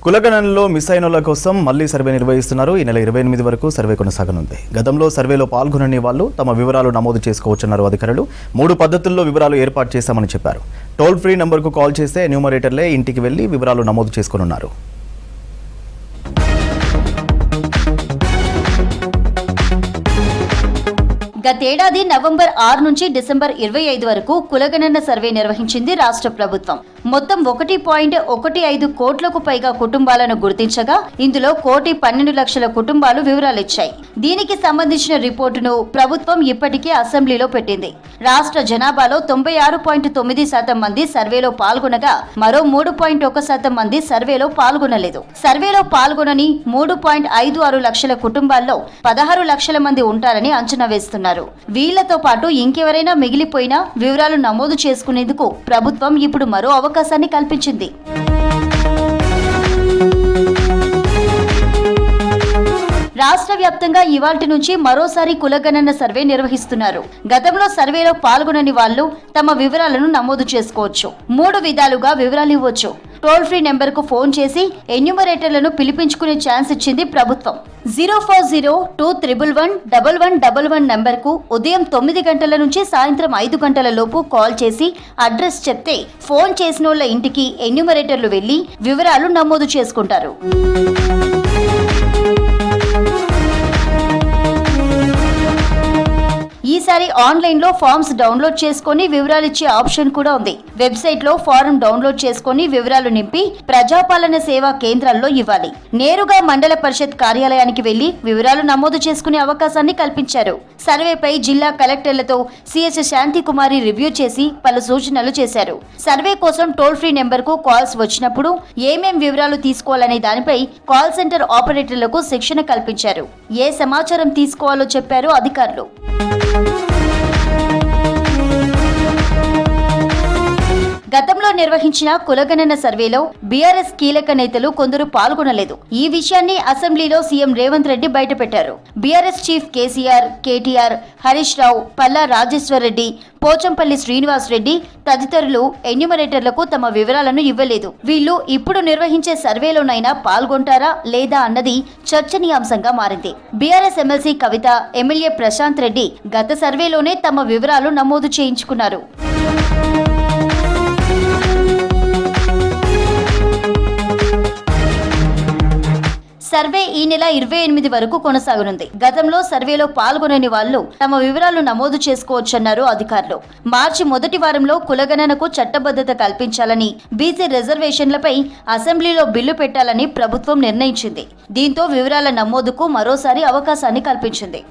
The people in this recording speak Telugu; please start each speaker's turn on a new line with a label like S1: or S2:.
S1: కులగణనలో మిస్ అయినోళ్ల కోసం మళ్లీ సర్వే నిర్వహిస్తున్నారు. ఈ నెల 28 వరకు సర్వే కొనసాగనుంది. గతంలో సర్వేలో పాల్గొనని వాళ్ళు తమ వివరాలు నమోదు చేసుకోవచ్చన్నారు అధికారులు. 3 పద్ధతుల్లో వివరాలు ఏర్పాటు చేశామని చెప్పారు. టోల్ ఫ్రీ నంబర్కు కాల్ చేస్తే ఎన్యూమరేటర్లే ఇంటికి వెళ్లి వివరాలు నమోదు చేసుకోనున్నారు.
S2: గతేడాది నవంబర్ 6 నుంచి డిసెంబర్ 25 వరకు కులగణన సర్వే నిర్వహించింది రాష్ట్ర ప్రభుత్వం. మొత్తం 1.15 కోట్లకు పైగా కుటుంబాలను గుర్తించగా ఇందులో 1,12,00,000 కుటుంబాలు వివరాలిచ్చాయి. దీనికి సంబంధించిన రిపోర్టును ప్రభుత్వం ఇప్పటికే అసెంబ్లీలో పెట్టింది. రాష్ట్ర జనాభాలో 96.9% మంది సర్వేలో పాల్గొనగా మరో 3.1% మంది సర్వేలో పాల్గొనలేదు. సర్వేలో పాల్గొనని 3.56 లక్షల కుటుంబాల్లో 16 లక్షల మంది ఉంటారని అంచనా వేస్తున్నారు. వీళ్లతో పాటు ఇంకెవరైనా మిగిలిపోయినా వివరాలు నమోదు చేసుకునేందుకు ప్రభుత్వం ఇప్పుడు మరో అవకాశాన్ని కల్పించింది. రాష్ట్ర వ్యాప్తంగా ఇవాల్టి నుంచి మరోసారి కులగణన సర్వే నిర్వహిస్తున్నారు. గతంలో సర్వేలో పాల్గొనని వాళ్ళు తమ వివరాలను నమోదు చేసుకోవచ్చు. 3 విధాలుగా వివరాలు ఇవ్వచ్చు. టోల్ ఫ్రీ నెంబర్ కు ఫోన్ చేసి ఎన్యూమరేటర్లను పిలిపించుకునే ఛాన్స్ ఇచ్చింది ప్రభుత్వం. 04023111111 నంబర్ కు ఉదయం 9 గంటల నుంచి సాయంత్రం 5 గంటల లోపు కాల్ చేసి అడ్రస్ చెప్తే ఫోన్ చేసినోళ్ల ఇంటికి ఎన్యూమరేటర్లు వెళ్లి వివరాలు నమోదు చేసుకుంటారు. ఈసారి ఆన్లైన్ లో ఫామ్స్ డౌన్లోడ్ చేసుకుని వివరాలు ఇచ్చే ఆప్షన్ కూడా ఉంది. వెబ్సైట్ లో ఫారం డౌన్లోడ్ చేసుకుని వివరాలు నింపి ప్రజాపాలన సేవా కేంద్రాల్లో ఇవ్వాలి. నేరుగా మండల పరిషత్ కార్యాలయానికి వెళ్లి వివరాలు నమోదు చేసుకునే అవకాశాన్ని కల్పించారు. సర్వేపై జిల్లా కలెక్టర్లతో సిఎస్ శాంతి కుమారి రివ్యూ చేసి పలు సూచనలు చేశారు. సర్వే కోసం టోల్ ఫ్రీ నెంబర్ కు కాల్స్ వచ్చినప్పుడు ఏమేం వివరాలు తీసుకోవాలనే దానిపై కాల్ సెంటర్ ఆపరేటర్లకు శిక్షణ కల్పించారు. ఏ సమాచారం తీసుకోవాలో చెప్పారు అధికారులు. గతంలో నిర్వహించిన కులగణన సర్వేలో బీఆర్ఎస్ కీలక నేతలు కొందరు పాల్గొనలేదు. ఈ విషయాన్ని అసెంబ్లీలో సీఎం రేవంత్ రెడ్డి బయటపెట్టారు. బీఆర్ఎస్ చీఫ్ కేసీఆర్, కేటీఆర్, హరీష్ రావు, పల్లా రాజేశ్వర్ రెడ్డి, పోచంపల్లి శ్రీనివాస్ రెడ్డి తదితరులు ఎన్యూమరేటర్లకు తమ వివరాలను ఇవ్వలేదు. వీళ్లు ఇప్పుడు నిర్వహించే సర్వేలోనైనా పాల్గొంటారా లేదా అన్నది చర్చనీయాంశంగా మారింది. బీఆర్ఎస్ ఎమ్మెల్సీ కవిత, ఎమ్మెల్యే ప్రశాంత్ రెడ్డి గత సర్వేలోనే తమ వివరాలు నమోదు చేయించుకున్నారు. సర్వే ఈ నెల 28 వరకు కొనసాగనుంది. గతంలో సర్వేలో పాల్గొనని వాళ్ళు తమ వివరాలు నమోదు చేసుకోవచ్చన్నారు అధికారులు. మార్చి మొదటి వారంలో కులగణనకు చట్టబద్ధత కల్పించాలని, బీసీ రిజర్వేషన్లపై అసెంబ్లీలో బిల్లు పెట్టాలని ప్రభుత్వం నిర్ణయించింది. దీంతో వివరాల నమోదుకు మరోసారి అవకాశాన్ని కల్పించింది.